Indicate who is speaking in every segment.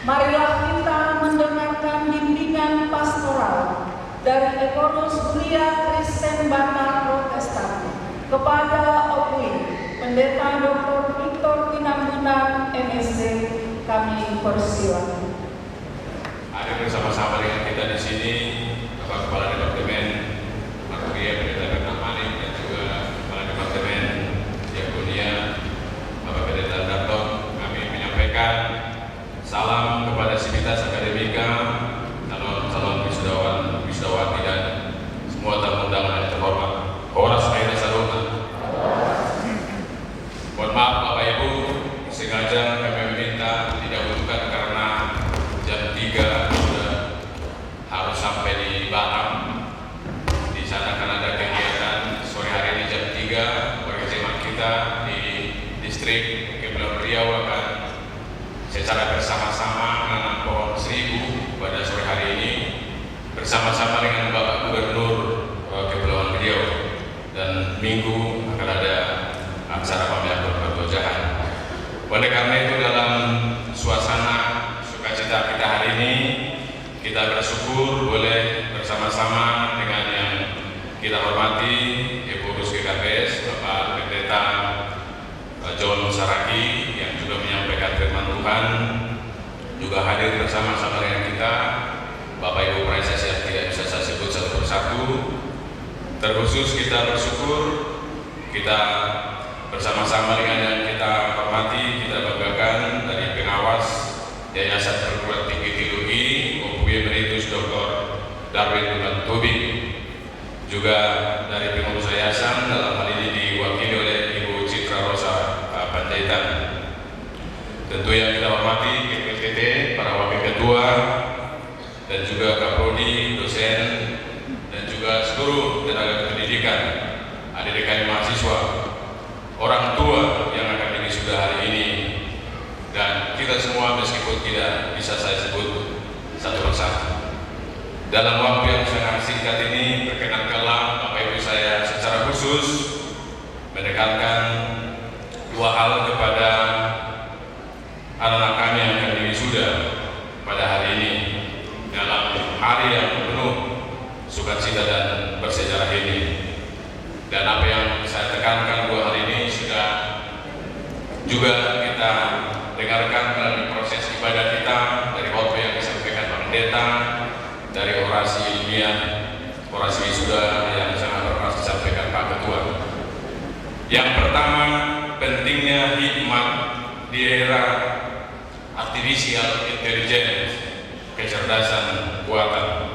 Speaker 1: Marilah kita mendengarkan bimbingan pastoral dari Ekorus Kuliah Kristen Batak Protestan kepada OPWI, Pendeta Dr. Victor Tinambunan, MSc. Kami persilakan.
Speaker 2: Ada bersama-sama dengan kita di sini Bapak Kepala Departemen Parokia Pendeta Bernard Manik dan juga Kepala Departemen Diakonia Bapak Pendeta Darton. Kami menyampaikan salam kepada Sivitas Akademika, calon wisudawan, wisudawati dan semua tamu undangan yang terhormat. Horas Aida Saruna. Mohon maaf Bapak Ibu, sengaja kami meminta didahulukan karena jam 3 sudah harus sampai di Batam. Di sana kan ada kegiatan sore hari ini jam 3, warga jemaat kita di distrik Kepulauan Riau akan secara bersama-sama menanam pohon 1000 pada sore hari ini bersama-sama dengan Bapak Gubernur Kepulauan Riau, dan Minggu akan ada acara pemilihan pertojahan. Oleh karena itu, dalam suasana sukacita kita hari ini, kita bersyukur boleh bersama-sama dengan yang kita hormati Ibu Urus GKPS Bapak Pendeta John Saragi yang juga menyampaikan firman Tuhan, juga hadir bersama-sama dengan kita Bapak Ibu Praisasi yang tidak bisa saya sebut satu persatu. Terkhusus kita bersyukur kita bersama-sama dengan yang kita hormati, kita banggakan dari pengawas Yayasan Perguruan Tinggi Teologi OPWI Emeritus Dr. Darwin Bulan Tobing, juga dari pengurus yayasan dalam hal ini diwakili oleh Ibu Citra Rosa Panjaitan. Tentu yang kita hormati KPTT, para wakil ketua, dan juga Kaprodi, dosen, dan juga seluruh tenaga pendidikan, adik-adik mahasiswa, orang tua yang akan wisuda hari ini, dan kita semua meskipun tidak bisa saya sebut satu persatu. Dalam waktu yang sangat singkat ini, perkenankanlah Bapak Ibu saya secara khusus menekankan dua hal kepada anak-anak kami yang akan wisuda pada hari ini, dalam hari yang penuh sukacita dan bersejarah ini. Dan apa yang saya tekankan dua hari ini sudah juga kita dengarkan melalui proses ibadah kita, dari khotbah yang disampaikan Pak Pendeta, dari orasi ilmiah, orasi wisuda yang sangat berkelas disampaikan Pak Ketua. Yang pertama, pentingnya hikmat di era artificial intelligence, kecerdasan buatan.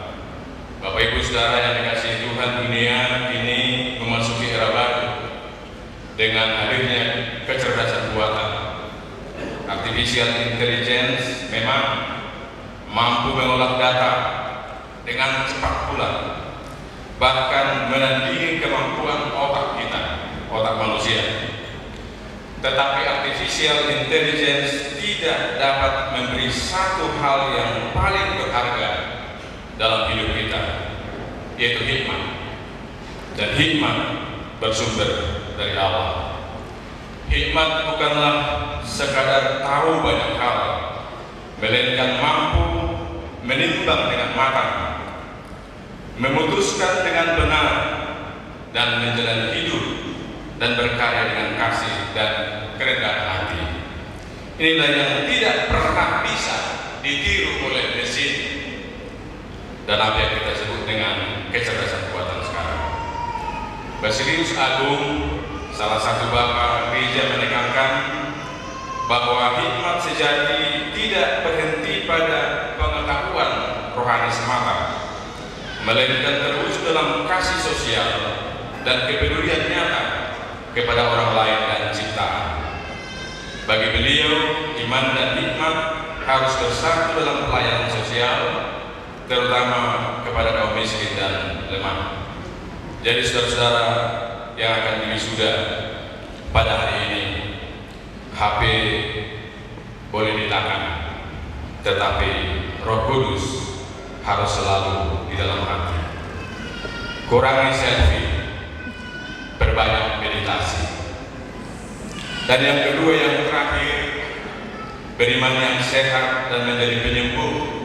Speaker 2: Bapak Ibu Saudara yang dikasihi Tuhan, dunia ini memasuki era baru dengan hadirnya kecerdasan buatan. Artificial intelligence memang mampu mengolah data dengan cepat pula, bahkan menandingi kemampuan otak kita, otak manusia. Tetapi artificial intelligence tidak dapat memberi satu hal yang paling berharga dalam hidup kita, yaitu hikmat. Dan hikmat bersumber dari Allah. Hikmat bukanlah sekadar tahu banyak hal, melainkan mampu menimbang dengan matang, memutuskan dengan benar, dan menjalani hidup dan berkarya dengan kasih dan kerendahan hati. Inilah yang tidak pernah bisa ditiru oleh mesin dan apa yang kita sebut dengan kecerdasan buatan sekarang. Basilius Agung, salah satu bapak gereja, menekankan bahwa hikmat sejati tidak berhenti pada pengetahuan rohani semata, melainkan terwujud dalam kasih sosial dan kepedulian nyata kepada orang lain dan ciptaan. Bagi beliau, iman dan hikmat harus bersatu dalam pelayanan sosial, terutama kepada kaum miskin dan lemah. Jadi saudara-saudara yang akan diwisuda pada hari ini, HP boleh dilarang, tetapi Roh Kudus harus selalu di dalam hati. Kurangi selfie, perbanyak meditasi. Dan yang kedua, yang terakhir, beriman yang sehat dan menjadi penyembuh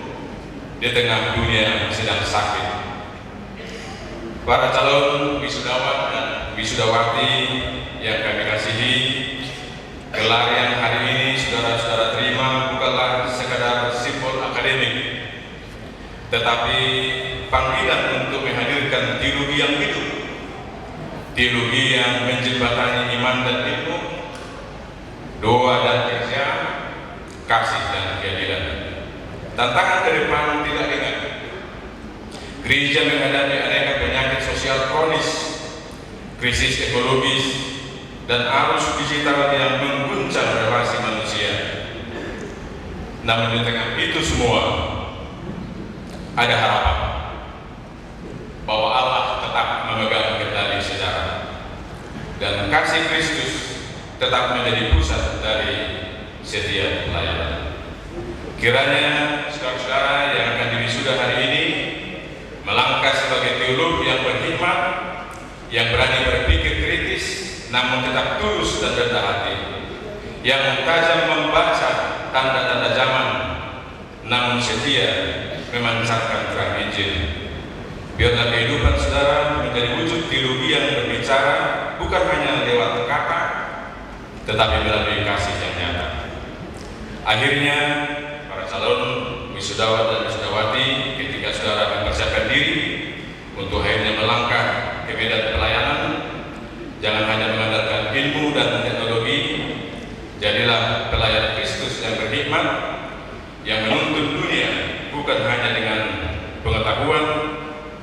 Speaker 2: di tengah dunia yang sedang sakit. Para calon wisudawan dan wisudawati yang kami kasihi, gelar yang hari ini saudara-saudara terima bukanlah sekadar simbol akademik, tetapi panggilan untuk menghadirkan teologi yang hidup, teologi yang menjembatani iman dan ilmu, doa dan kerja, kasih dan keadilan. Tantangan ke depan tidak ringan. Gereja menghadapi aneka penyakit sosial kronis, krisis ekologis, dan arus digital yang mengguncang relasi manusia. Namun di tengah itu semua ada harapan bahwa Allah tetap memegang kendali sejarah dan kasih Kristus tetap menjadi pusat dari setiap pelayanan. Kiranya saudara-saudara yang akan diwisuda hari ini melangkah sebagai teolog yang berhikmat, yang berani berpikir kritis, namun tetap tulus dan rendah hati, yang tajam membaca tanda-tanda zaman, namun setia memancarkan terang Injil. Biarlah kehidupan saudara menjadi wujud teologi yang berbicara bukan hanya lewat kata, tetapi melalui kasih yang nyata. Akhirnya, para calon wisudawan dan wisudawati, ketika saudara mempersiapkan diri untuk akhirnya melangkah ke medan pelayanan, jangan hanya mengandalkan ilmu dan teknologi, jadilah pelayan Kristus yang berhikmat, yang menuntun dunia bukan hanya dengan pengetahuan,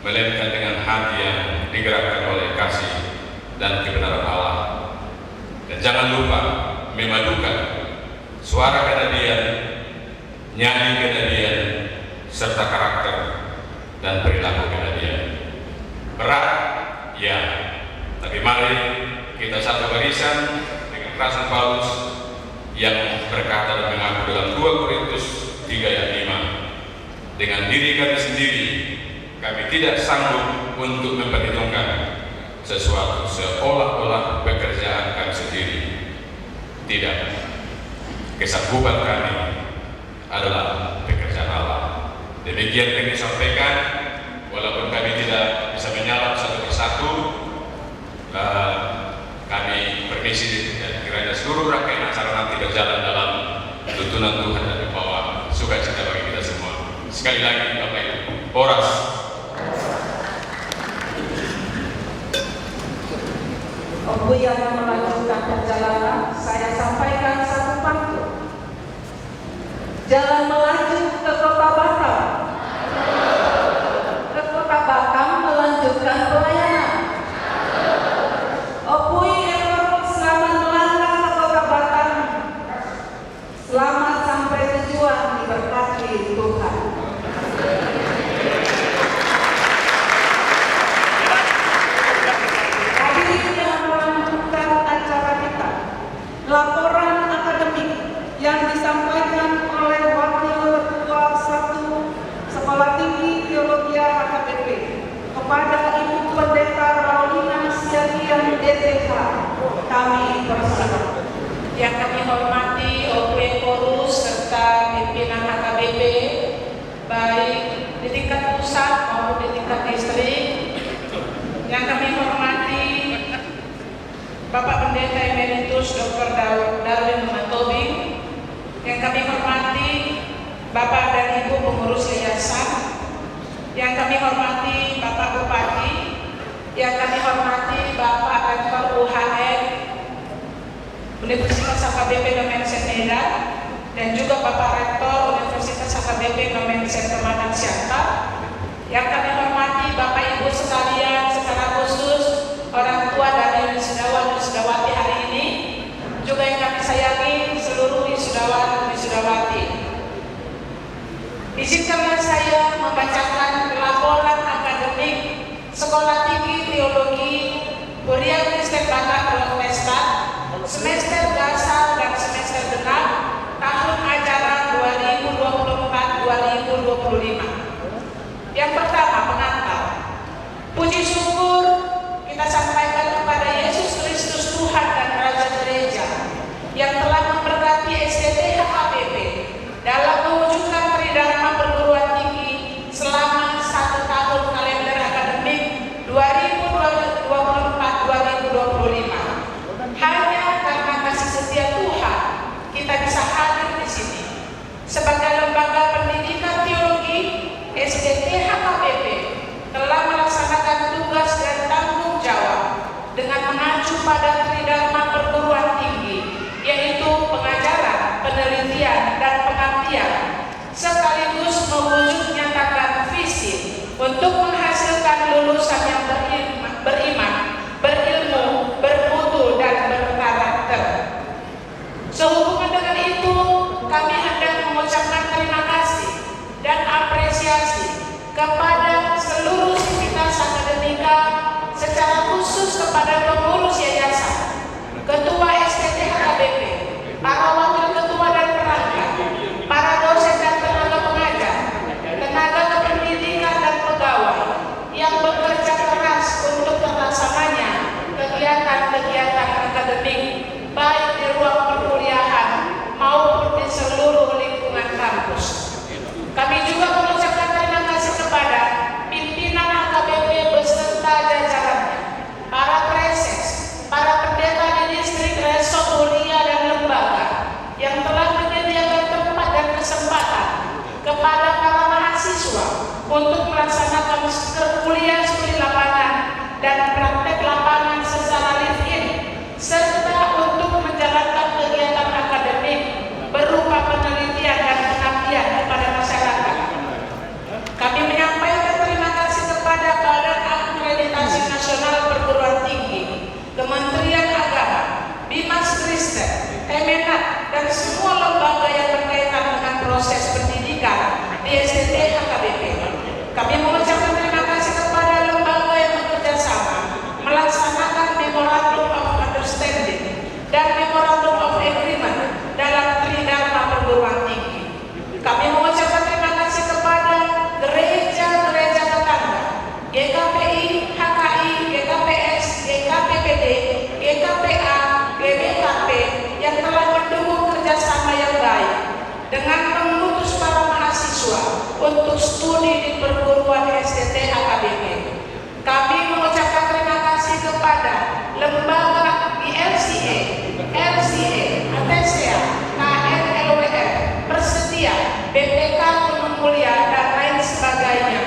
Speaker 2: melainkan dengan hati yang digerakkan oleh kasih dan kebenaran Allah. Dan jangan lupa memadukan suara kenabian, nyanyi kenabian, serta karakter dan perilaku kenabian. Berat, ya, tapi mari kita satu barisan dengan Rasul Paulus yang berkata dan mengaku dalam 2 Korintus 3 ayat 5, dengan diri kami sendiri kami tidak sanggup untuk memperhitungkan sesuatu seolah-olah pekerjaan kami sendiri. Tidak, kesanggupan kami adalah pekerjaan Allah. Demikian kami sampaikan, walaupun kami tidak bisa menyalap satu persatu, kami permisi dan kiranya seluruh rangkaian acara nanti berjalan dalam tuntunan Tuhan dan membawa sukacita bagi kita semua. Sekali lagi Bapak Ibu, Oras.
Speaker 1: Untuk yang melanjutkan perjalanan, saya sampaikan satu pantun. Jalan melaju ke kota Batam. Ke kota Batam melanjutkan pelayanan. Opui Ekor selamat melangkah ke kota Batam. Selamat sampai tujuan, diberkati Tuhan. Laporan akademik yang disampaikan oleh Wakil Ketua 1 Sekolah Tinggi Teologi HKBP kepada Ibu Pendeta Raulina Siagian DTH, kami persilakan.
Speaker 3: Yang kami hormati OP Korus serta pimpinan HKBP baik di tingkat pusat maupun di tingkat distrik. Yang kami hormati Bapak Pendeta Emeritus Dr. Darwin Matobing, yang kami hormati Bapak dan Ibu pengurus yayasan, yang kami hormati Bapak Bupati, yang kami hormati Bapak Rektor UHN Universitas HKBP Nomensen Medan, dan juga Bapak Rektor Universitas HKBP Nomensen Kemanan Siantar, yang kami hormati Bapak Ibu sekalian, secara khusus orang tua dari wisudawan dan wisudawati hari ini, juga yang kami sayangi seluruh wisudawan dan wisudawati. Izinkanlah saya membacakan laporan akademik Sekolah Tinggi Teologi Kuliah Kristen Batak Protestan semester dasar dan semester genap tahun ajaran 2024-2025. Yang pertama, pengantar. Puji syukur kita sampaikan kepada Yesus Kristus Tuhan dan Raja Gereja yang telah memberkati SDT HKBP kepada Tridharma Perguruan Tinggi, yaitu pengajaran, penelitian, dan pengabdian, sekaligus mewujud nyatakan visi untuk menghasilkan lulusan yang beriman, berilmu, bermutu, dan berkarakter. Sehubungan dengan itu, kami hendak mengucapkan terima kasih dan apresiasi kepada seluruh sivitas akademika, secara khusus kepada pengurus yayasan, ketua STT HKBP, para wakil ketua dan perangkat, para dosen dan tenaga pengajar, tenaga kependidikan dan pegawai yang bekerja keras untuk terlaksananya kegiatan-kegiatan akademik, baik di ruang perkuliahan maupun di seluruh lingkungan kampus. Kami juga mengucapkan terima kasih kepada pimpinan HKBP beserta jajarannya, para preses, para pendeta di distrik, resort, kuliah, dan lembaga yang telah menyediakan tempat dan kesempatan kepada para mahasiswa untuk melaksanakan kuliah studi lapangan dan praktek lapangan secara live-in, serta untuk menjalankan kegiatan akademik berupa penelitian dan pengabdian kepada masyarakat. Kami menyampaikan terima kasih kepada Badan Akreditasi Nasional Perguruan Tinggi, Kementerian Agama, Bimas Kristen, Kemenak, dan semua lembaga yang berkaitan dengan proses pendidikan di STT HKBP. Kami mengucapkan terima kasih kepada lembaga yang bekerja sama melaksanakan Memorandum of Understanding dan Memorandum of Agreement dalam Tridharma Perguruan Tinggi. Kami mengucapkan terima kasih kepada gereja-gereja tetangga, GKPI, HKI, GKPS, GKPPD, GKPA, GBKP yang telah mendukung kerjasama yang baik dengan mengutus para mahasiswa untuk studi di perguruan STT HKBP. Kami mengucapkan terima kasih kepada lembaga ILCA, LCA, ATSEA, KNLWR, Persetia, BPK Gunung Mulia, dan lain sebagainya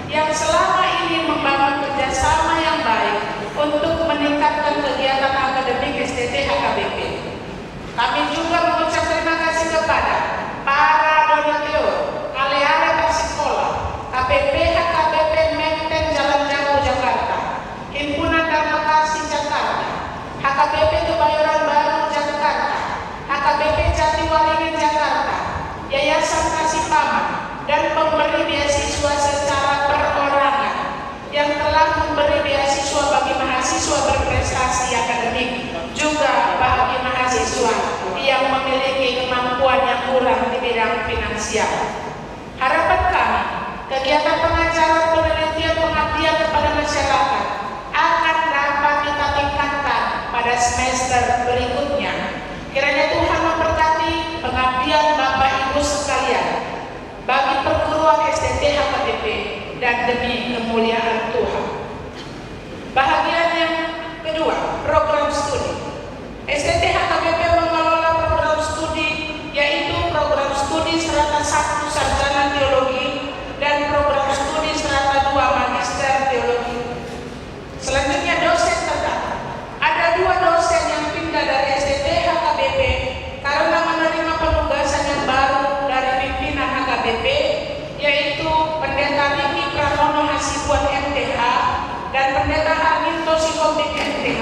Speaker 3: yang selama ini membangun kerjasama yang baik untuk meningkatkan kegiatan akademik STT HKBP. Kami juga mengucap terima kasih kepada para donatur, ale-ale Persikola, KPP HKBP Menteng Jalan Jauh Jakarta, Himpunan Dharma Kasih Jakarta, HKBP Kebayoran Baru Jakarta, HKBP Jatiwaringin Jakarta, Yayasan Kasih Paman, dan pemberi beasiswa secara perorangan yang telah memberi beasiswa bagi mahasiswa berprestasi akademik, juga bagi mahasiswa yang memiliki kemampuan yang kurang di bidang finansial. Harapan kami, kegiatan pengajaran, penelitian, pengabdian kepada masyarakat akan dapat kita tingkatkan pada semester berikutnya. Kiranya Tuhan memberkati pengabdian Bapak Ibu sekalian bagi perguruan STT HKBP dan demi kemuliaan Tuhan. Bahagian yang kedua, program studi. STT HKBP mengelola program studi, yaitu program studi serata 1 sarjana teologi dan program studi serata 2 magister teologi. Selanjutnya dosen tetap. Ada 2 dosen yang pindah dari STT HKBP karena menerima penugasan yang baru dari pimpinan HKBP, yaitu Pendeta Riki Pramono Hasibuan MTH dan Pendeta Arminto Sikombing MTH.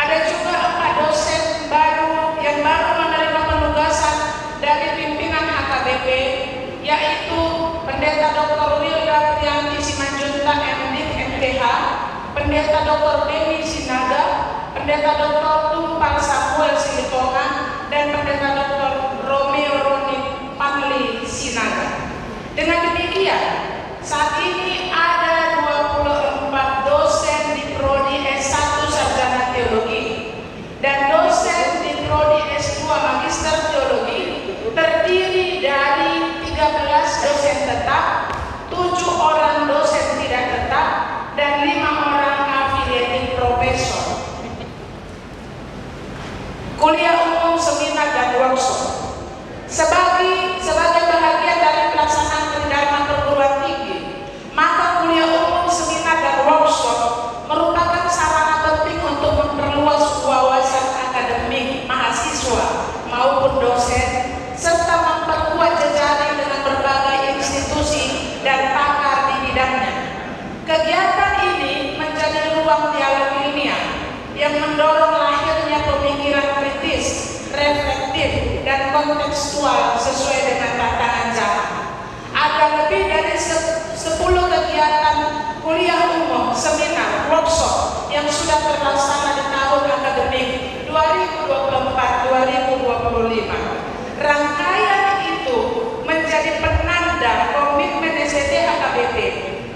Speaker 3: Ada juga 4 dosen baru yang baru menerima penugasan dari pimpinan HKBP, yaitu Pendeta Dr. Wilda Prianti Simanjuntak MDik MTH, Pendeta Dr. Deni Sinaga, Pendeta Dr. Tumpal Samuel Silitonga, dan Pendeta Dr. Romeo Roni Panli Sinaga. Dengan demikian, saat ini ada 24 dosen di Prodi S1 Sarjana Teologi dan dosen di Prodi S2 Magister Teologi, terdiri dari 13 dosen tetap, 7 orang dosen tidak tetap, dan 5 orang affiliated profesor. Kuliah umum, seminar, dan workshop. Sebagai bahagian dari pelaksanaan Tridharma Perguruan Tinggi, maka kuliah umum, seminar, dan workshop merupakan sarana penting untuk memperluas ada lebih dari 10 kegiatan kuliah umum, seminar, workshop yang sudah terlaksana di tahun akademik 2024-2025. Rangkaian itu menjadi penanda komitmen SDT HKBP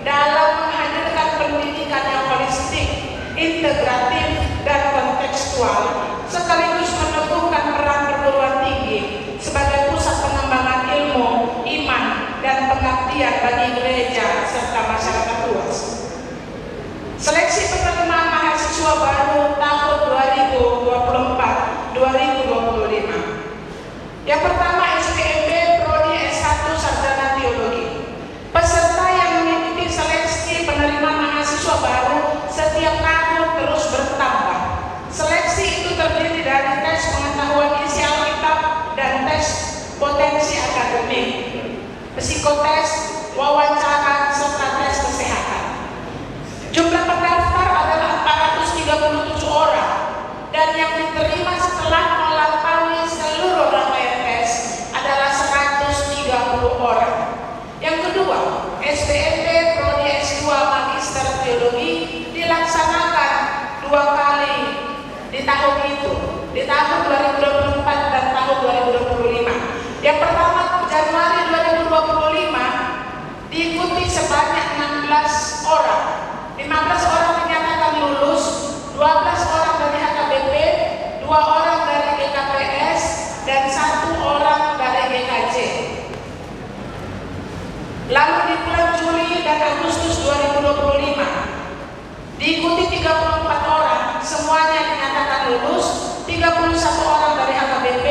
Speaker 3: dalam menghadirkan pendidikan yang holistik, integratif, dan kontekstual, sekaligus meneguhkan peran perguruan tinggi sebagai pusat pengembangan ilmu, iman, dan pengabdian bagi gereja serta masyarakat luas. Seleksi penerimaan mahasiswa baru tahun 2024-2025. Yang pertama, SPMB Prodi S1 Sarjana Teologi. Peserta yang mengikuti seleksi penerimaan mahasiswa baru setiap tahun terus bertambah. Seleksi itu terdiri dari tes pengetahuan isi Alkitab dan tes potensi akademik, psikotes, wawancara, serta tes kesehatan. Jumlah pendaftar adalah 437 orang dan yang diterima setelah melampaui seluruh rangkaian tes adalah 130 orang. Yang kedua, SPMB Prodi S2 Magister Teologi dilaksanakan 2 kali di tahun itu, di tahun 2024 dan tahun 2025. Yang pertama, Januari 2025 diikuti sebanyak 16 orang. 15 orang dinyatakan lulus, 12 orang dari HKBP, 2 orang dari GKPS, dan 1 orang dari GKJ. Lalu di bulan Juli dan Agustus 2025 diikuti 34 orang, semuanya dinyatakan lulus, 31 orang dari HKBP,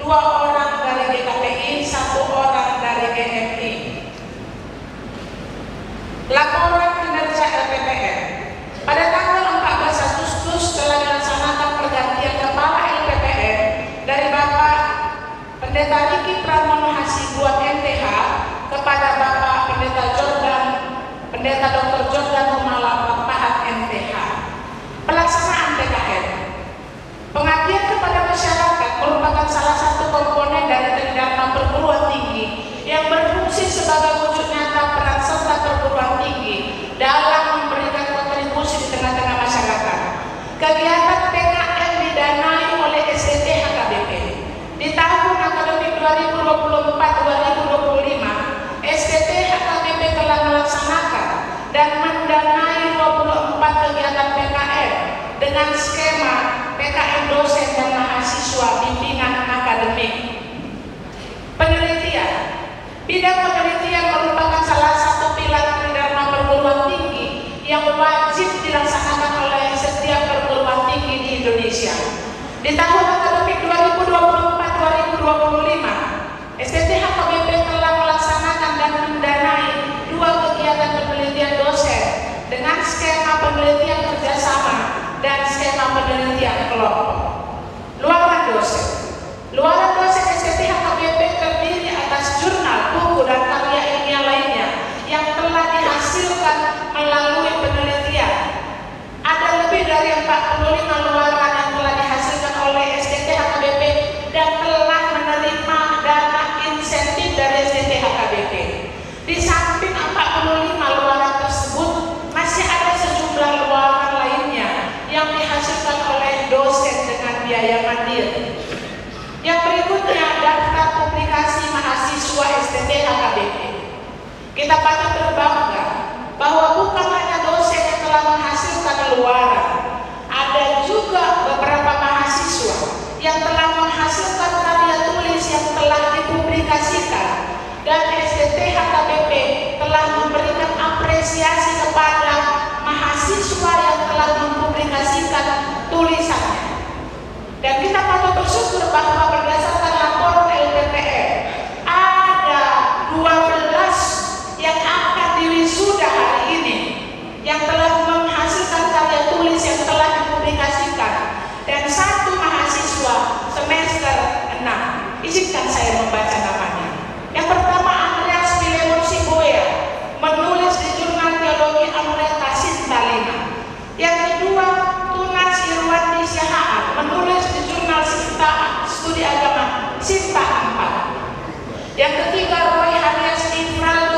Speaker 3: 2 orang dari GKPI, 1 orang dari GMI. Laporan kinerja LPPM. Pada tanggal 14 Agustus telah dilaksanakan pergantian kepala LPPM dari Bapak Pendeta Riki Pramono Hasibuan MTH kepada Bapak Pendeta Dr. Jordan Humala Pahat MTH. Pelaksanaan PKN. Pengabdian kepada masyarakat merupakan salah satu komponen dari tridharma perguruan tinggi yang berfungsi sebagai wujud nyata peran serta perguruan tinggi dalam memberikan kontribusi di tengah-tengah masyarakat. Kegiatan PKN didanai oleh SDT HKBP. Di tahun akademik 2024-2025, SDT HKBP telah melaksanakan dan mendanai 24 kegiatan PKN dengan skema PKN dosen dan mahasiswa bimbingan akademik. Penelitian. Bidang penelitian merupakan salah satu pilar tridharma perguruan tinggi yang wajib dilaksanakan oleh setiap perguruan tinggi di Indonesia. Di tahun akademik 2024-2025, SDT HKBP telah melaksanakan dan mendanai 2 kegiatan penelitian dosen dengan skema penelitian kerjasama dan skema penelitian kelompok. Luaran dosen. Luaran dosen SDT HKBP terdiri atas jurnal, buku, dan karya ilmiah lainnya yang telah dihasilkan melalui penelitian. Ada lebih dari 45 luaran yang telah dihasilkan oleh SDT HKBP dan telah menerima dana insentif dari SDT HKBP. Di samping 45 luaran tersebut, masih ada sejumlah luaran lainnya yang dihasilkan oleh dosen dengan biaya mandiri. Yang berikutnya, daftar publikasi mahasiswa SDT HKBP. Kita patut berbangga bahwa bukan hanya dosen yang telah menghasilkan luaran, ada juga beberapa mahasiswa yang telah menghasilkan karya tulis yang telah dipublikasikan, dan SDT HKBP telah memberikan apresiasi kepada mahasiswa yang telah mempublikasikan tulisannya. Dan kita patut bersyukur bahwa berdasarkan laporan LPPM ada 12 yang akan diwisuda hari ini yang telah menghasilkan karya tulis yang telah dipublikasikan, dan 1 mahasiswa semester 6. Izinkan saya membaca namanya. Yang pertama, Andreas Filemon Siboya, menulis di jurnal teologi Amreta Sinta 5. Yang kedua, Tunas Irwandi Syahaan, menulis di jurnal Sinta Studi Agama Sinta 4. Yang ketiga, Roy Hadias Infraldo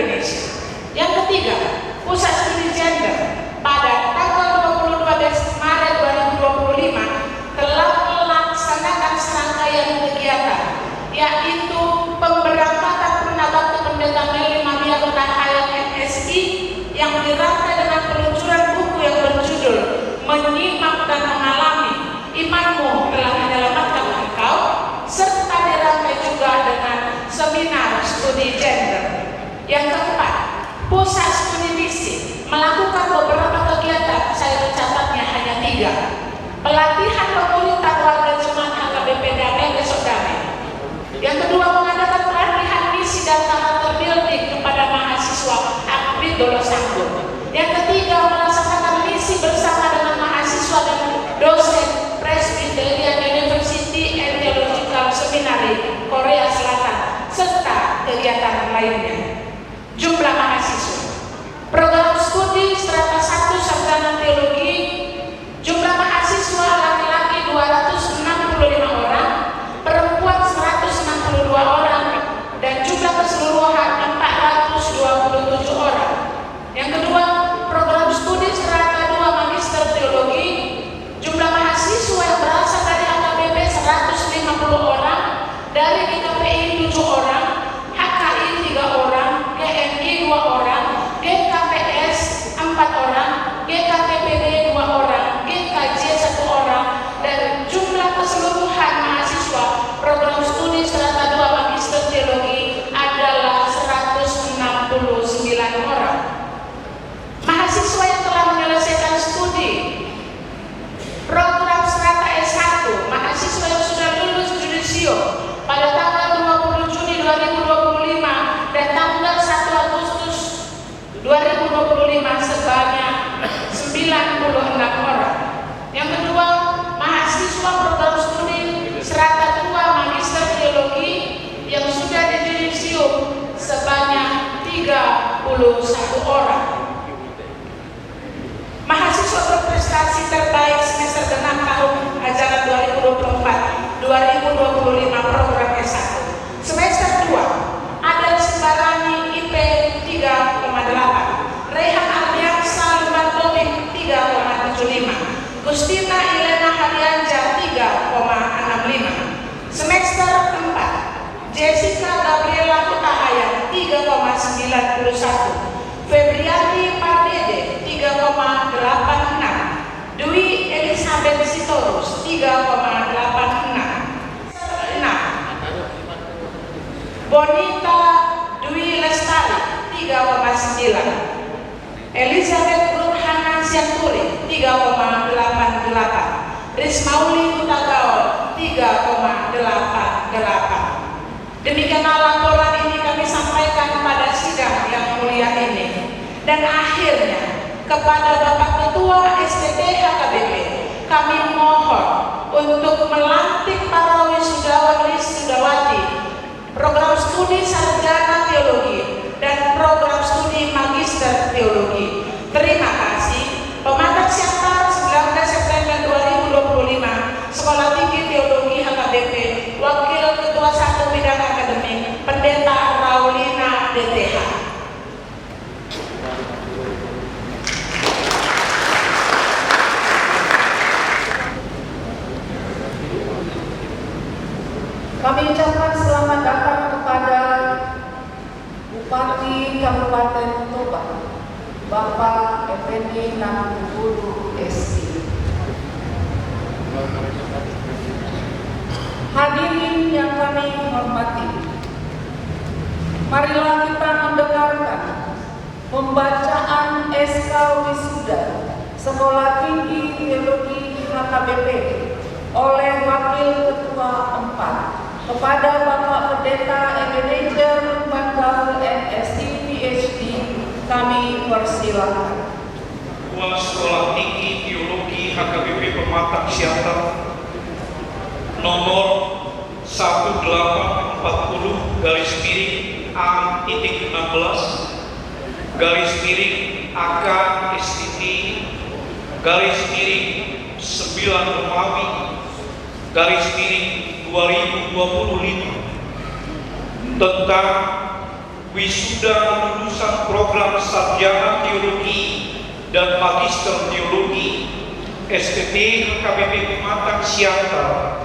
Speaker 3: Indonesia. Yang ketiga, Pusat Studi Gender pada tanggal 22 Maret 2025 telah melaksanakan serangkaian kegiatan, yaitu pemberangkatan Purnabakti Pendeta Meli Maria Hutahaya MSI yang dirangkai dengan peluncuran buku yang berjudul Menyimak dan Mengalami, Imanmu Telah Menyelamatkan Engkau, serta dirangkai juga dengan seminar studi gender. Yang keempat, Pusat Studi Misi melakukan beberapa kegiatan, saya mencatatnya hanya 3. Pelatihan pemerintah warga jemaat HKBP Damai Besok Damai. Yang kedua, mengadakan pelatihan misi dan karakter building kepada mahasiswa Akbid Dolo Sanggur. Yang ketiga, melaksanakan misi bersama dengan mahasiswa dan dosen Presbyterian University and Theological Seminary Korea Selatan, serta kegiatan lainnya. Jumlah mahasiswa, program studi strata 1 sarjana teologi, jumlah mahasiswa laki-laki 265 orang, perempuan 162 orang, dan jumlah keseluruhan 427 orang. Yang kedua, program studi strata 2 magister teologi, jumlah mahasiswa yang berasal dari HKBP 150 orang, dari GKPI 7 orang, HKI 3 orang, GMI 2 orang, GKPS 4 orang, GKPPD 2 orang, GKJ 1 orang, dan jumlah keseluruhan mahasiswa program studi strata 2 magister teologi adalah 169 orang. Mahasiswa yang telah menyelesaikan studi program strata S1, mahasiswa yang sudah lulus judisio pada tanggal 20 Juni 2025 dan tanggal 1 Agustus 2025 sebanyak 96 orang. Yang kedua, mahasiswa program studi strata 2 magister teologi yang sudah dijudisio sebanyak 31 orang. Mahasiswa berprestasi terbaik semester genap tahun ajaran 2024-2025 program S1. Semester 2, Adel Sembarani IP 3,8, Rehan Ardiansa Lumantomik 3,75, Gustina Ilena Harianja 3,65. Semester 4, Jessica Gabriela Hutahaya 3,91, Febriani Pardede 3,86, Dwi Elizabeth Sitorus 3,86, Bonita Dwi Lestari 3,9, Elizabeth Burhana Sianturi 3,88, Rismauli Hutagaol 3,88. Demikianlah laporan ini kami sampaikan pada sidang yang mulia ini. Dan akhirnya kepada Bapak Ketua STT HKBP kami mohon untuk melantik para wisudawan wisudawati program studi sarjana teologi dan program studi magister teologi. Terima kasih. Pematang Siantar 19 September 2025, Sekolah Tinggi Teologi HKBP, Wakil Ketua 1 Bidang Akademik, Pendeta Raulina DTH.
Speaker 1: Kami ucapkan selamat datang kepada Bupati Kabupaten Toba, Bapak Effendi Namguru SI. Hadirin yang kami hormati, marilah kita mendengarkan pembacaan SK Wisuda Sekolah Tinggi Teologi HKBP oleh Wakil Ketua 4 kepada Bapak Pendeta Ebenezer Banggal MSc PhD. Kami persilakan.
Speaker 4: Ketua Sekolah Tinggi Teologi HKBP Pematang Siantar nomor 1840-AK-AK-STT-9 Romawi _2025 tentang 1. 1. 2025 tentang wisuda lulusan program sarjana teologi dan magister teologi STT HKBP Pematang Siantar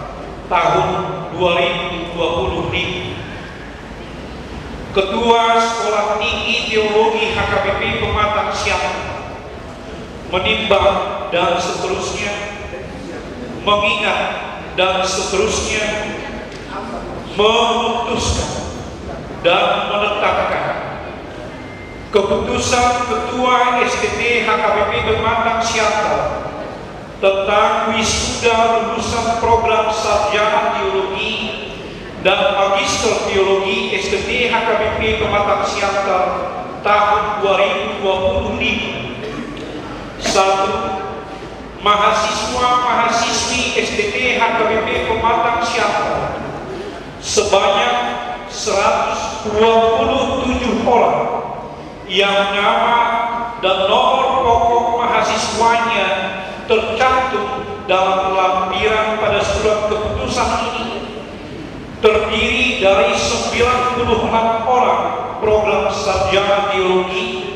Speaker 4: tahun 2025. Ketua Sekolah Tinggi Teologi HKBP Pematang Siantar menimbang dan seterusnya, mengingat dan seterusnya, memutuskan dan menetapkan keputusan Ketua STT HKBP Pematang Siantar tentang wisuda lulusan program sarjana teologi dan magister teologi STT HKBP Pematang Siantar tahun 2025. 1. Mahasiswa-mahasiswi STT HKBP Pematang Siantar sebanyak 127 orang yang nama dan nomor pokok mahasiswanya tercantum dalam lampiran pada surat keputusan ini terdiri dari 94 orang program sarjana teologi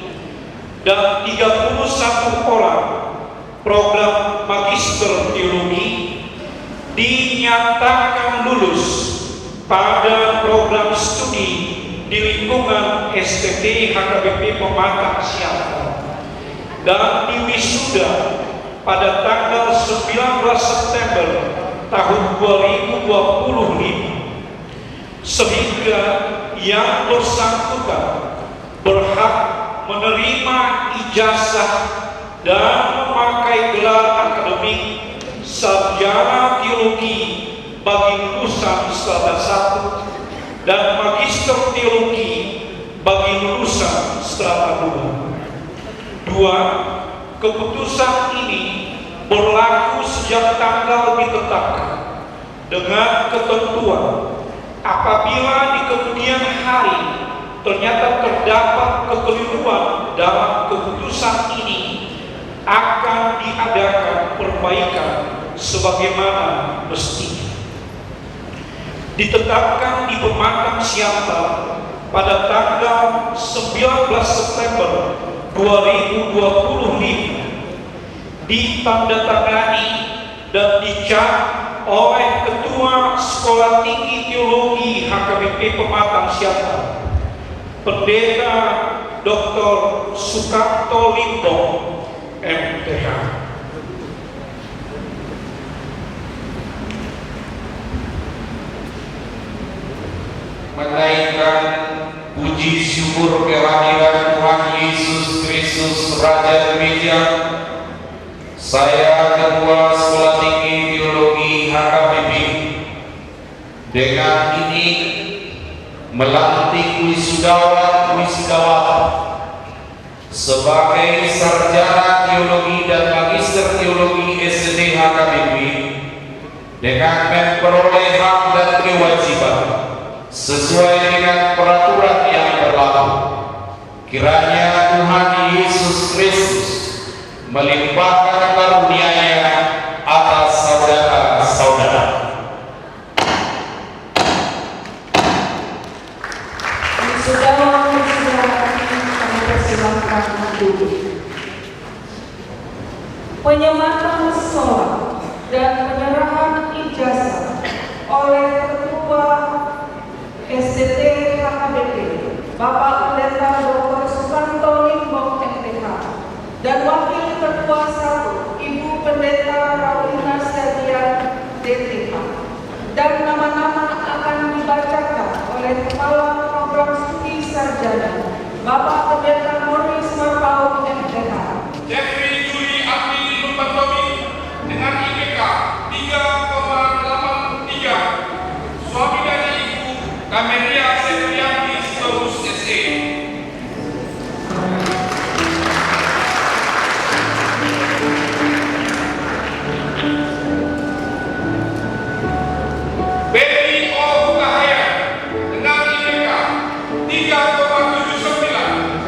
Speaker 4: dan 31 orang program magister teologi dinyatakan lulus pada program studi di lingkungan STT HKBP Pematang Siantar dan diwisuda pada tanggal 19 September tahun 2025, sehingga yang bersangkutan berhak menerima ijazah dan memakai gelar akademik sarjana teologi bagi lulusan strata 1 dan magister teologi bagi lulusan strata 2. 2. Keputusan ini berlaku sejak tanggal ditetapkan dengan ketentuan apabila di kemudian hari ternyata terdapat kekeliruan dalam keputusan ini akan diadakan perbaikan sebagaimana mestinya. Ditetapkan di Pematang Siantar pada tanggal 19 September 2025, ditandatangani dan dicap oleh Ketua Sekolah Tinggi Teologi HKBP Pematang Siantar, Pendeta Dr. Sukanto Limbong, MTH.
Speaker 5: Menaikkan puji syukur kehadiran Tuhan Yesus Kristus Raja Gereja, saya Ketua Sekolah Tinggi Teologi HKBP dengan ini melantik wisudawan sebagai sarjana teologi dan magister teologi STT HKBP dengan memperoleh hak dan kewajiban sesuai dengan peraturan yang berlaku. Kiranya Tuhan Yesus Kristus melimpahkan karunia-Nya atas saudara-saudara.
Speaker 3: Wisudawan kami persilahkan duduk. Penyematan sholat dan penyerahan ijazah oleh Ketua STT HKBP Bapak Pendeta Dr. Sukanto Limbong MTH dan Wakil Ketua 1 Ibu Pendeta Raulina Sedian DTH, dan nama-nama akan dibacakan oleh Kepala Program Studi Sarjana Bapak Pendeta Morris Marpau MTH.
Speaker 2: Jeffrey Juli Abdi Lumbantomi dengan IPK 3,83, suami dari Ibu Kamelia Septriani Storus SE. Betty O. Cahaya dengan IPK 3,79,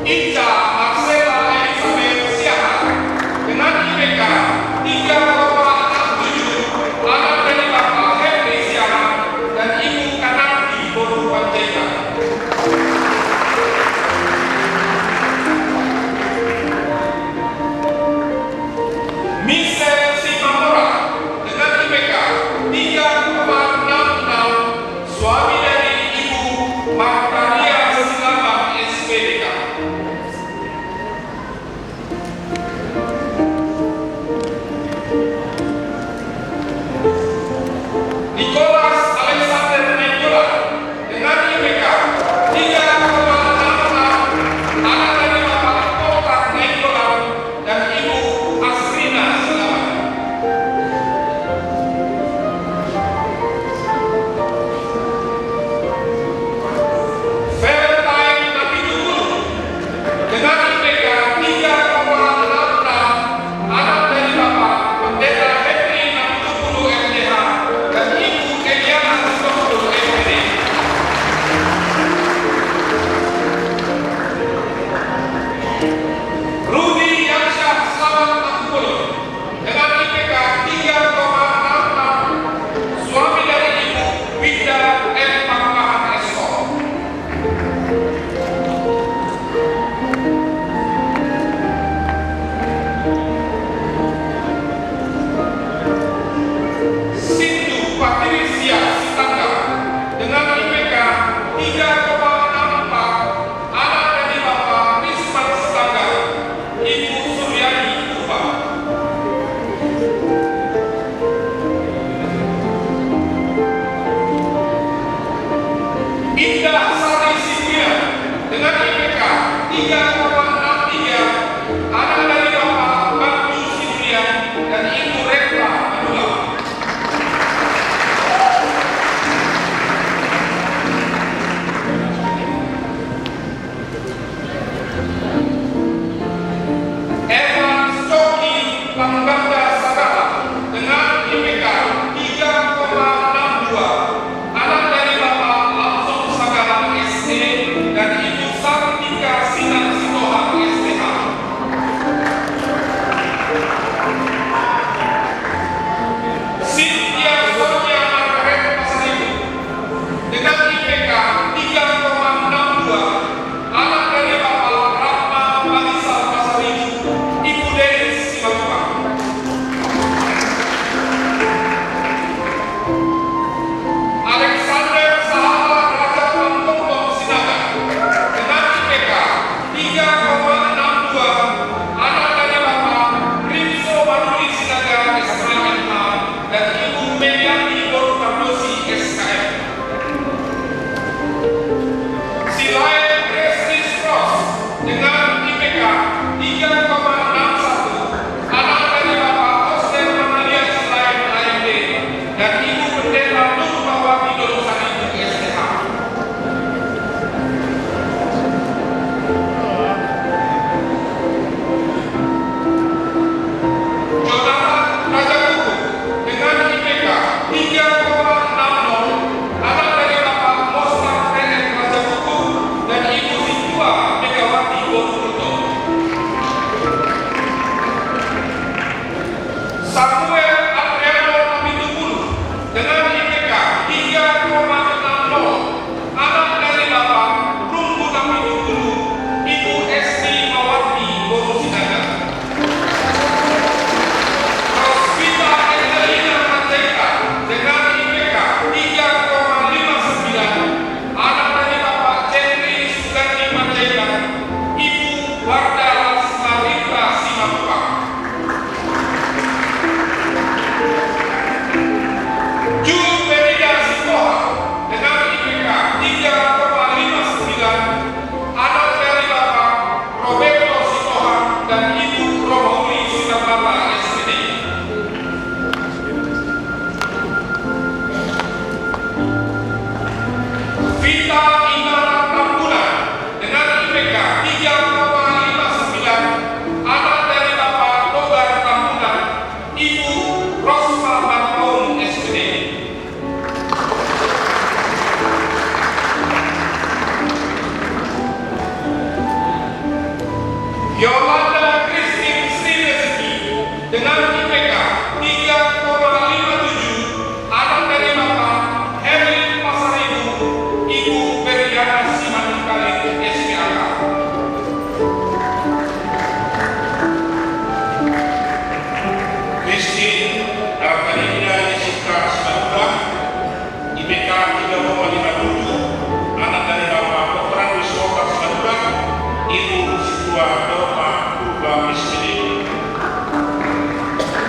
Speaker 4: Ica Marcela Elizabeth Siahaan dengan IPK 3,67, anak dari Bapak Henry Siahaan dan Ibu Kanarti Boru Panjaitan. Michelle Simamora dengan IPK 3,66, suami dari Ibu Martaria Silambang SPDK. Nicholas Alexander Nainggolan dengan IPK 3,66, anak dari Bapak Kota Nainggolan dan Ibu Asrina Silambang. Valentine Napitupulu dengan IPK 3,66, anak dari Bapak Pendeta Henry Napitupulu MTH dan Ibu Eliana Sutopulu MPD. Rudy Yansyah Slamet Napitupulu dengan IPK 3,66, suami dari Ibu Winda M. Pangpahan Esko. Sindu Patricia Sitangga dengan IPK 3,64, anak dari Bapak Risman Sitangga, Ibu Suryani Purba. Indah Sari Sibia dengan IPK 3,63, anak dari Bapak Bantu Sibrian dan Ibu Rekla Manula. Evan Stoki Pangganda Sagala dengan IPK 3,62, anak dari Bapak Langsung Sagala SE dan Ibu Sartika Sinar Sitohang STH. Cynthia Sonia Margaret Pasaribu dengan IPK 3,62, anak dari Bapak Rahma Balisa Pasaribu, Ibu Denis Simatupang. Alexander Sahala Raja Pangkompong Sinaga dengan IPK 3,62, anak dari Bapak Rimso Manuli Sinaga SMMH dan Ibu Meliani Boru Cardosi SKM. Silae Prestis Ross dengan IPK 3,61, anak dari Bapak Oster Manalia Silae AMD dan Ibu Pendeta Nurbawati Dolosari STH. Yolanda Christine Sri Rezeki dengan IPK 3,57, anak dari Bapak Herlin Pasaribu, Ibu Beriana Simanungkaling SPAK. Christine Arkanina Jessica Simanungkaling, IPK 3,57, anak dari Bapak Dr. Wiswoka Simanungkaling, Ibu Situa Dorma Purba Mismini.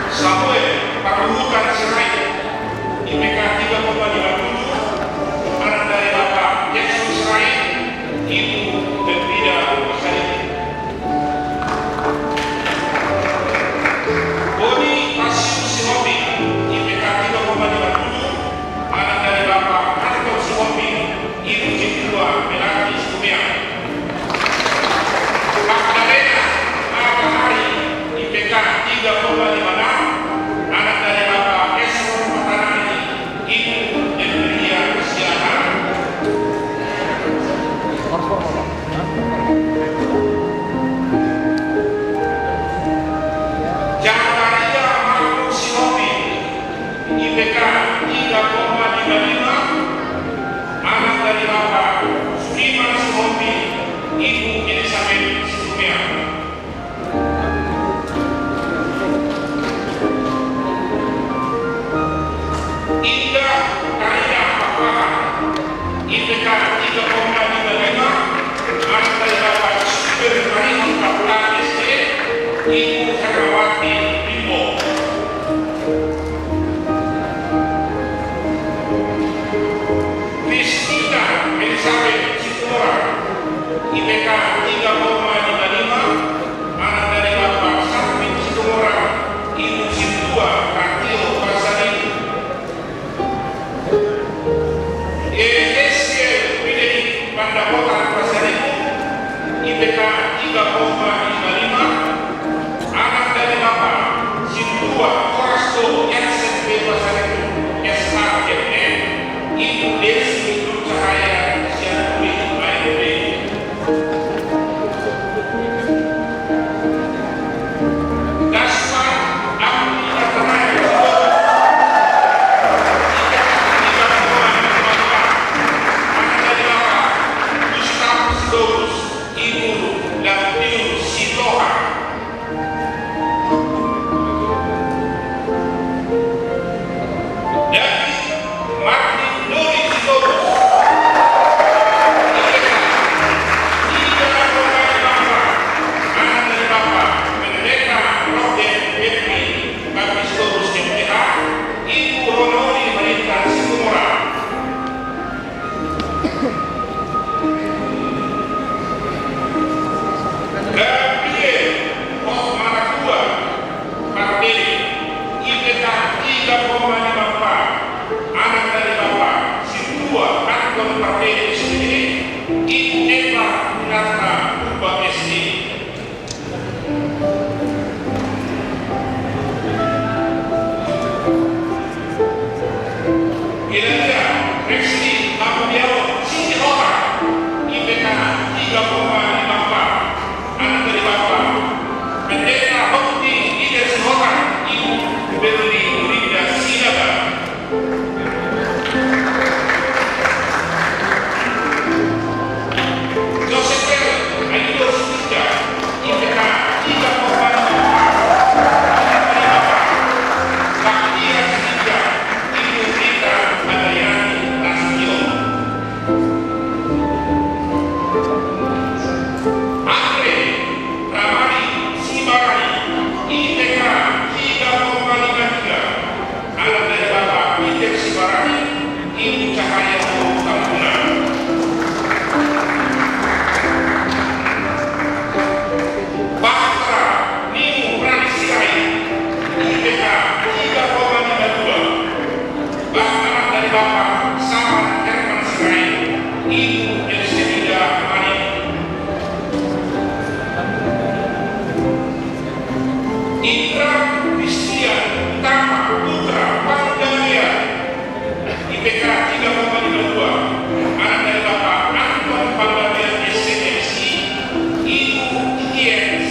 Speaker 4: Samuel Pakuhutan Sirait, IPK 3,57, anak dari Bapak Jackson Sirait, Ibu Delvida Pasaribu. Boni Asyum Sihobi, IPK 3,57, anak dari Bapak Anton Sihobi, Ibu Jitua Melati Sumia. Magdalena Matahari, IPK 3,56, anak dari Bapak Esron Matanani, Ibu Emilia Kesiahan. Jakaria Marco Sihobi, IPK 3,55, anak dari Bapak Suliman Sihobi, Ibu Elizabeth Situmia. Indah Karya Apara, IPK 3,55, anak dari Bapak Super Marini Kapula SD, Ibu Herawati Bimbo. Kristina Elizabeth Situmora, IPK 3,55, anak dari Bapak Sarmin Situmora, Ibu Situa Katio Pasaribu. Yesiel Widedi Pandapotan Pasaribu, IPK 3,55, anak dari Bapak Situa Korasto Yansen B. Pasaribu SHMN, Ibu Desi Nur Cahaya Sianuri AMB. Gaspar Abdi Ratanaya, anak dari Bapak Gustaf Sidorus, Ibu Lampir Sitoha. David Martin Dori Sidorus, IPK 3,54, anak dari Bapak Mendeka Roden Petri Babistorus MPH, Ibu Honori Marita Situmora. Gabriel Osmanakua Pardeli, IPK 3,54, anak dari Bapak Situa Anton Pardeli sendiri, Ibu Eva Winata Purba SD. Kinerja Rexli Abudiawo Siti Hota, IPK 3,54, anak dari Bapak Pendeta Hokti Ida Sihota, Ibu Berli Rinda Sinaga. Joseph Aido Sutija, IPK 3,54, anak dari Bapak Baktia Sutija, Ibu Rita Adayani Nasution. Andre Ramari Sibarani, IPK 3,53, anak dari Bapak Peter Sibarani, Ibu Cahaya Tampuna. Batra Nimu Pranisirai, IPK 3,52, anak dari Bapak Saman Herman Sirai, Ibu Elzebida Mani. Indra Kristian Tama Putra Pandamia, IPK 3,52, anak dari Bapak Anton Pandamia SMSI, Ibu Tien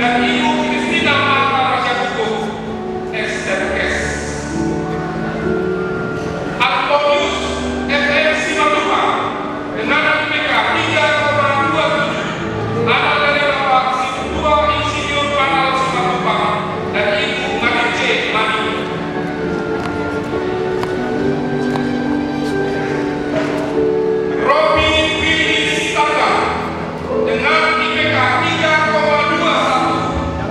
Speaker 4: dan Ibu Kristina Marta Rasyabuku, SMS. Antonius FM Simatupang dengan IPK 3,27, anak dari Bapak Sidua Insinyur Panal Simatupang dan Ibu Manice Mani. Robin Willy Sitangga dengan IPK 3,21,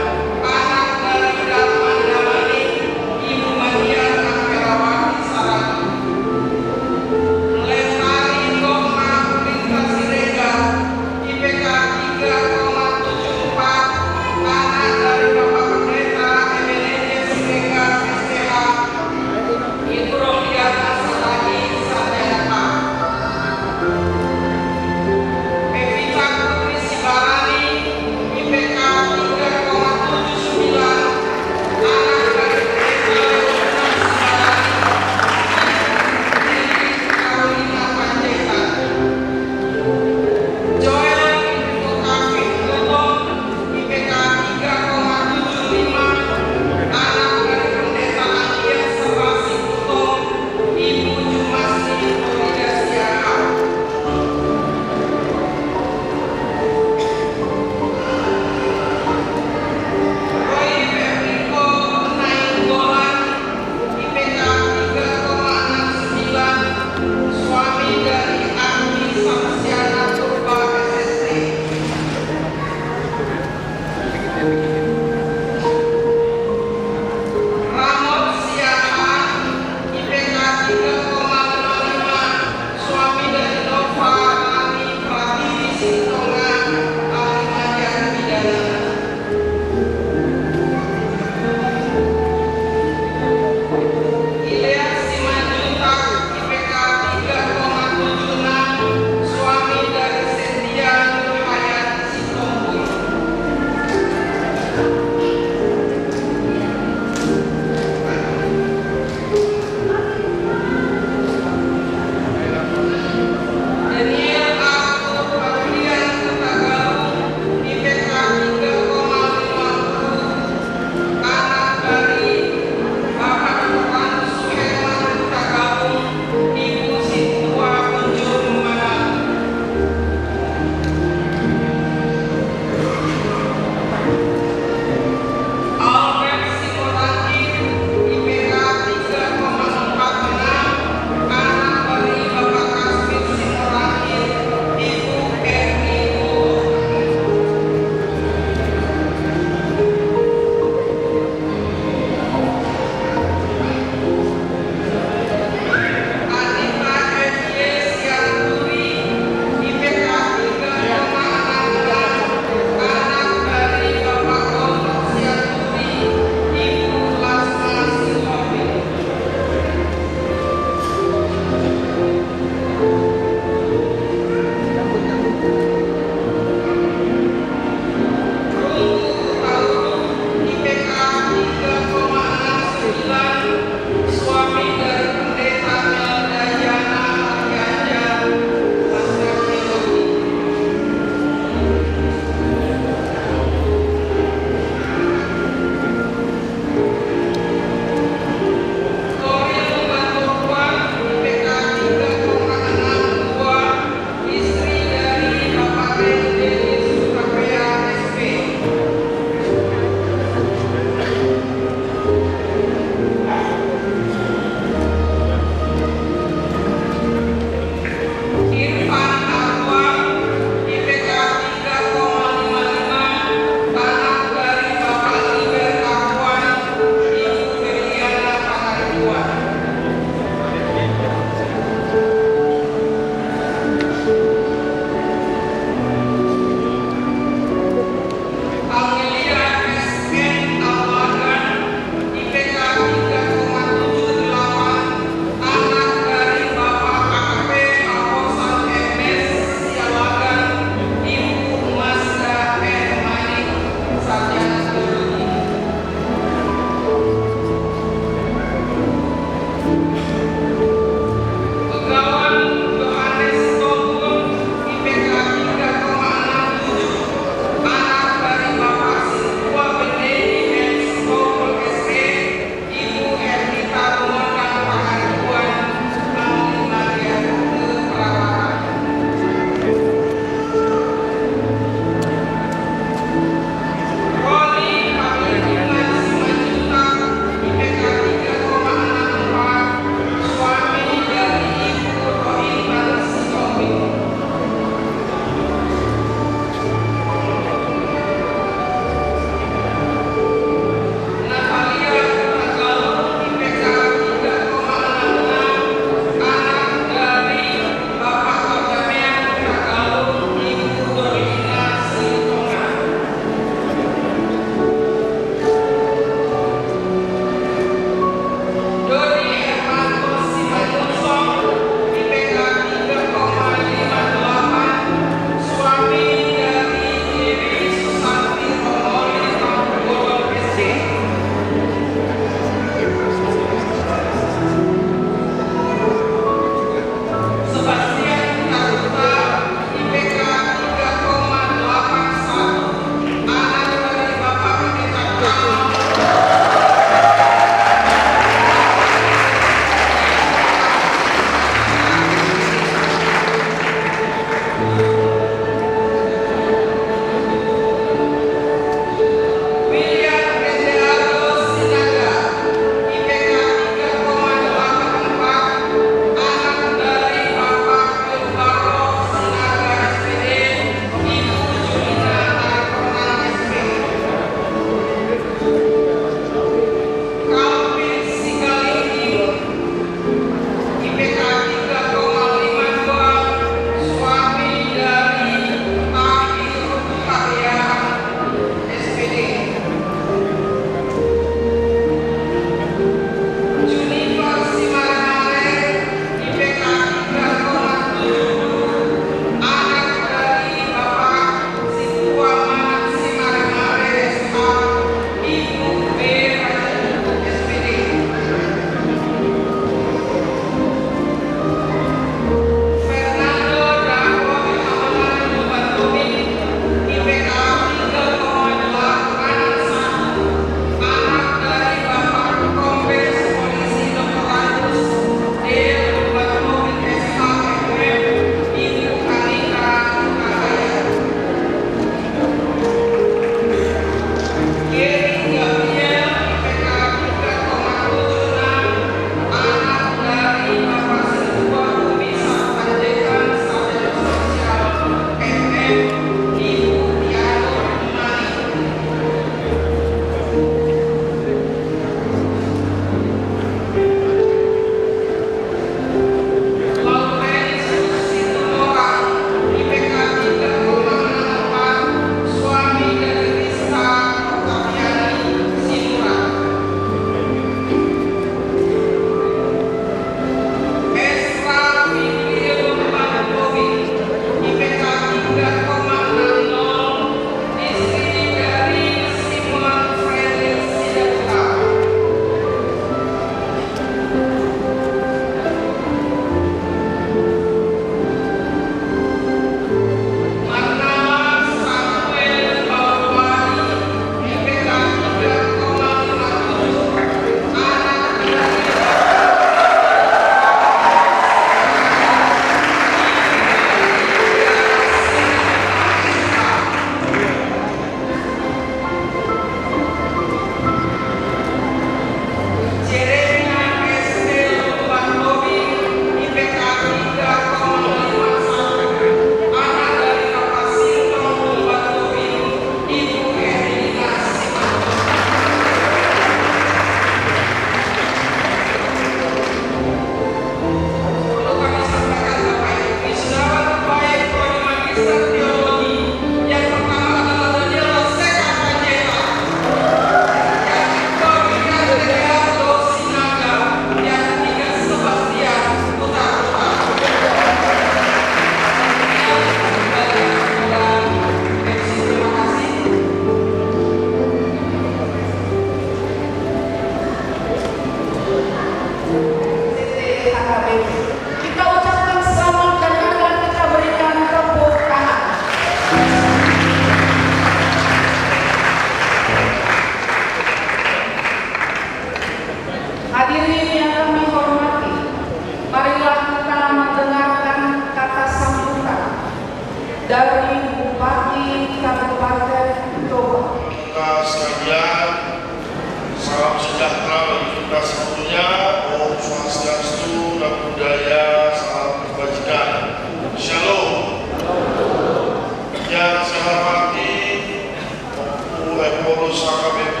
Speaker 6: Pengurus HKBP,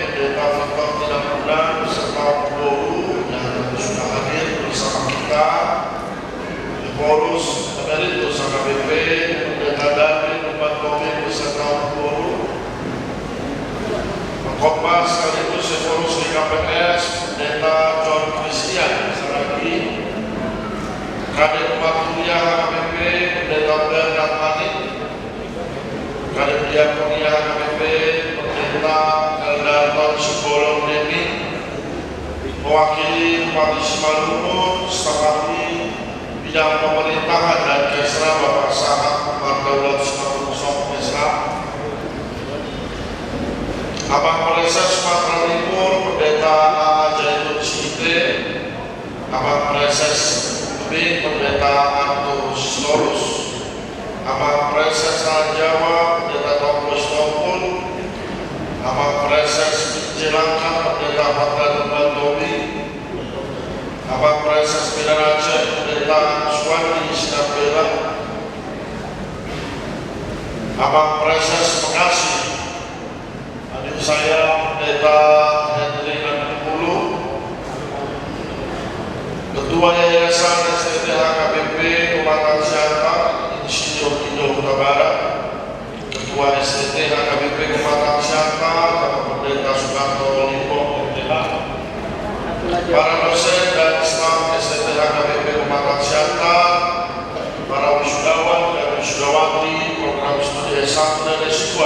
Speaker 6: Pendeta Victor Tinambunan beserta pengurus yang sudah hadir bersama kita, Pengurus Emeritus HKBP, Pendeta David Numantomi beserta pengurus, Pengkhotbah sekaligus Pengurus KPS, Pendeta John Christian, lagi Kadep Umat Kuliah HKBP, Pendeta Bernard Manik, Kadep Diakonia HKBP, Pendeta Eldarton Subolong Deni, mewakili Bupati Simalungun, staf ahli bidang pemerintahan dan Kesra Bapak Sahat Mardaulat Simalungun Sok Kesra, Abang Preses Sumatera Timur, Pendeta Jaitun Sinte, Abang Preses B, Pendeta Artus Torus, Abang Preses Jawa, Pendeta Tompus Tompul, Abang Preses Jelangka, Pendeta Fatah Bantowi, Abang Preses Medan Aceh, Pendeta Swandi Sinapela, Abang Preses Bekasi, adik saya Pendeta Hendri Nanpulu, Ketua Yayasan STT HKBP Kecamatan Siantar Insinyur Indo Kota Barat, Ketua STT HKBP Kecamatan Siantar Bapak Pendeta Sukanto Limpo MTH, para dosen dan staf STT HKBP Kecamatan Siantar, para wisudawan dan wisudawati program studi S1 dan S2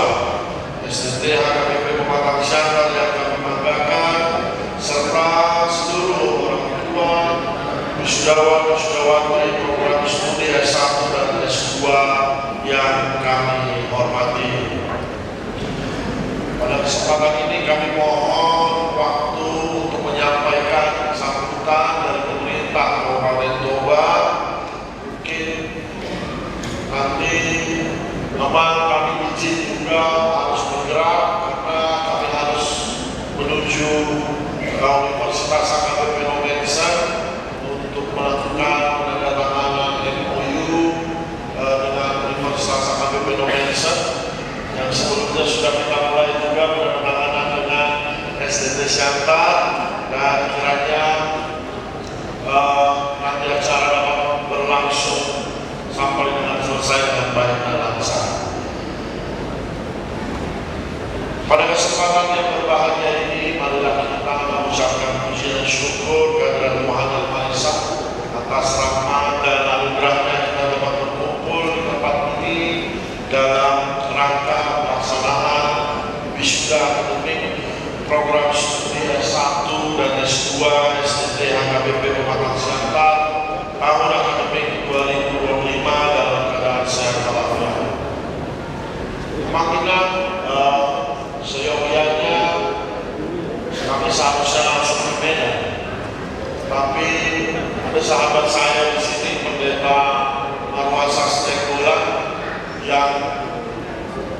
Speaker 6: STT HKBP Kecamatan Siantar yang kami banggakan, serta seluruh orang tua wisudawan-wisudawati program studi S1 dan S2 yang kami hormati. Pada kesempatan ini kami mohon waktu untuk menyampaikan sambutan dari pemerintah Kabupaten Toba. Mungkin nanti memang kami izin juga harus bergerak karena kami harus menuju Universitas HKBP Nomensen untuk melakukan penandatanganan MOU dengan Universitas HKBP Nomensen yang sebelumnya sudah kita mulai juga penandatanganan dengan STT Siantar, dan kiranya nanti acara dapat berlangsung sampai dengan selesai dengan baik dan lancar. Pada kesempatan yang berbahagia ini, marilah kita mengucapkan puji dan syukur kehadirat Tuhan Yang Maha Esa atas rahmat dan anugerahnya kita dapat berkumpul di tempat ini dalam rangka pelaksanaan wisuda akademik program studi S1 dan S2 STT HKBP Kecamatan Siantar tahun akademik 2025 dalam keadaan sehat walafiat. Kemungkinan seyogianya kami seharusnya langsung ke Medan, tapi ada sahabat saya di sini, Pendeta Marwan Sastekula, yang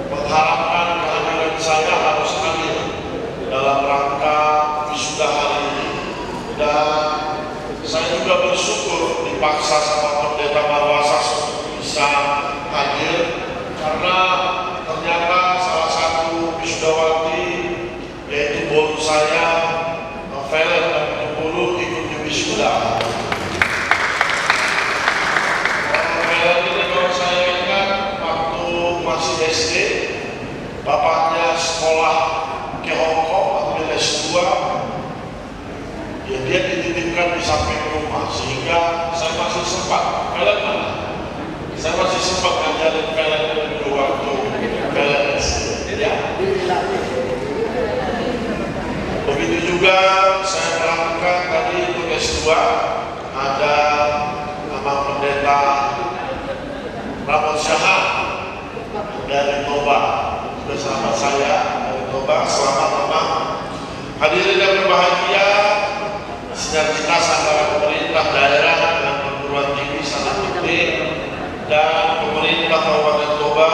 Speaker 6: mengharapkan kehadiran saya harus hadir dalam rangka wisuda hari ini, dan saya juga bersyukur dipaksa sama Pendeta Marwan Sastekula bisa hadir karena ternyata salah satu wisudawati yaitu bolu saya Velen dan Bulu ikut di wisuda. Velen ini kalau saya ingat waktu masih SD, bapaknya sekolah ke Hongkong ambil S2, ya dia dititipkan di samping rumah, sehingga saya masih sempat Velen mana? Saya masih sempat ngajarin Velen dulu waktu Velen SD. Ya. Begitu juga saya melakukan tadi untuk S2, ada nama Pendeta Ramon Syahan dari Toba, bersama saya dari Toba. Selamat datang hadirin yang berbahagia. Sinergitas antara pemerintah daerah dan perguruan tinggi sangat penting, dan pemerintah Kabupaten Toba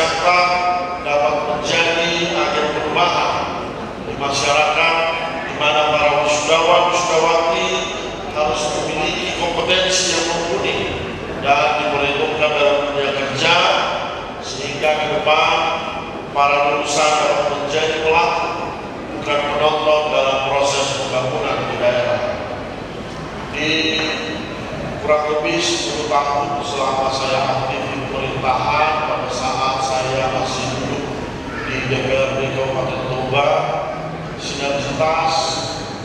Speaker 6: Siapa dapat menjadi agen perubahan di masyarakat, di mana para wisudawan-wisudawati harus memiliki kompetensi yang mumpuni dan diperhitungkan dalam dunia kerja, sehingga ke depan para lulusan dapat menjadi pelaku, bukan penonton dalam proses pembangunan di daerah. Di kurang lebih 10 tahun selama saya aktif di pemerintahan, pada saat saya masih duduk di DPRD Kabupaten Toba, sinergitas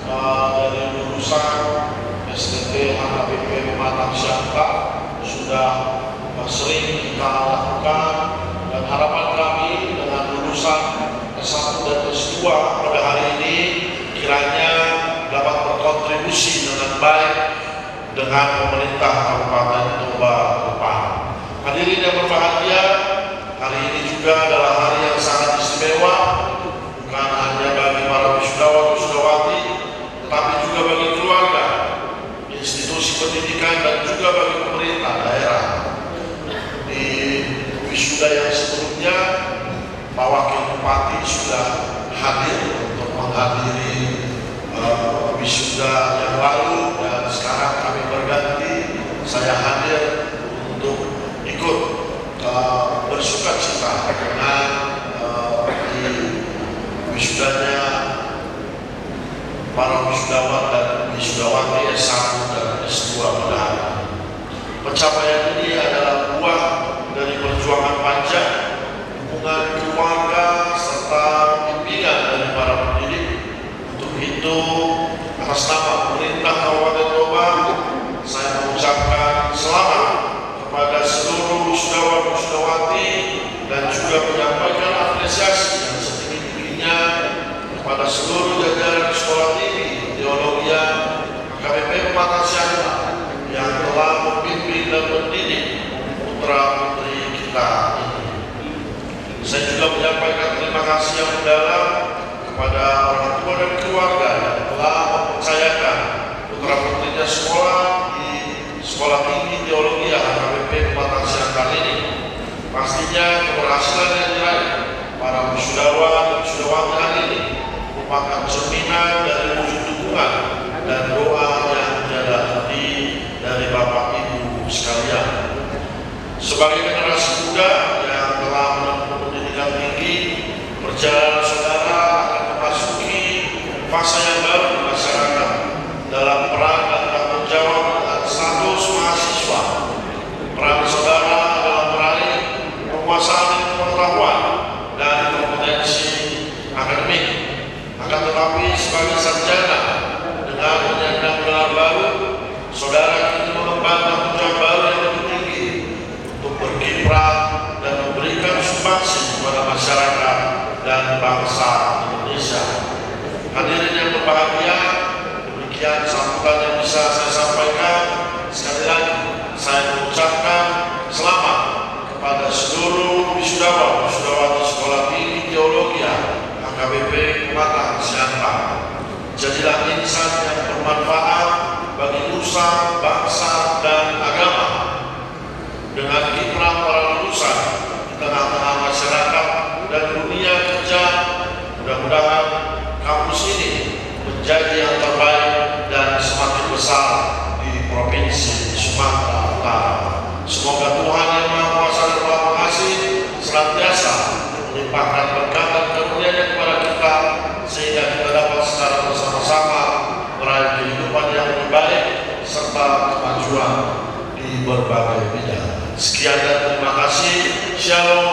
Speaker 6: dari lulusan STT HKBP Pematang Siantar sudah sering kita lakukan, dan harapan kami dengan lulusan S1 dan S2 pada hari ini kiranya dapat berkontribusi dengan baik dengan pemerintah Kabupaten Toba depan. Hadirin yang berbahagia, hari ini juga adalah hari yang sangat istimewa, bukan hanya bagi para wisudawan-wisudawati, tetapi juga bagi keluarga, institusi pendidikan, dan juga bagi pemerintah daerah. Di wisuda yang sebelumnya, Pak Wakil Bupati sudah hadir untuk menghadiri wisuda yang lalu, dan sekarang kami berganti, saya hadir untuk ikut bersuka cita dengan di wisudanya para wisudawan dan wisudawati S1 dan S2 pada hari ini. Pencapaian ini adalah buah dari perjuangan panjang, dukungan keluarga, serta bimbingan dari para pendidik. Untuk itu, atas nama pemerintah Kabupaten Toba, saya mengucapkan selamat kepada seluruh wisudawan-wisudawati dan juga menyampaikan apresiasi yang setinggi-tingginya kepada seluruh jajaran sekolah tinggi teologi HKBP Pematang Siantar yang telah membimbing dan mendidik putra-putri kita ini. Saya juga menyampaikan terima kasih yang mendalam kepada orang tua dan keluarga yang telah mempercayakan putra-putrinya sekolah di Sekolah Tinggi Teologi HKBP Pematang Siantar ini. Pastinya keberhasilan yang diraih para wisudawan dan wisudawati hari ini merupakan cerminan dari wujud dukungan dan doa yang tiada henti dari Bapak Ibu sekalian. Sebagai generasi muda yang telah menempuh pendidikan tinggi, perjalanan saudara akan memasuki fase yang baru di masyarakat dalam peran dan tanggung jawab dengan status mahasiswa. Peran saudara adalah meraih menguasai pengetahuan dan kompetensi akademik. Akan tetapi sebagai sarjana dengan menyandang gelar baru, saudara kini mengemban tanggung jawab baru yang lebih tinggi untuk berkiprah dan memberikan sumbangsi kepada masyarakat dan bangsa Indonesia. Hadirin yang berbahagia, demikian sambutan yang bisa saya sampaikan. Sekali lagi, saya mengucapkan selamat kepada seluruh wisudawan-wisudawati Sekolah Tinggi Teologi HKBP Pematang Siantar. Jadilah insan yang bermanfaat bagi nusa, bangsa, dan agama. Dengan kiprah para lulusan di tengah-tengah masyarakat dan dunia kerja, mudah-mudahan kampus ini menjadi yang terbaik dan semakin besar di Provinsi Sumatera Utara. Semoga Tuhan Yang Maha Kuasa dan Maha Pengasih senantiasa melimpahkan berkat dan karunia-Nya kepada kita, sehingga kita dapat secara bersama-sama meraih kehidupan yang lebih baik serta kemajuan di berbagai bidang. Sekian dan terima kasih. Shalom.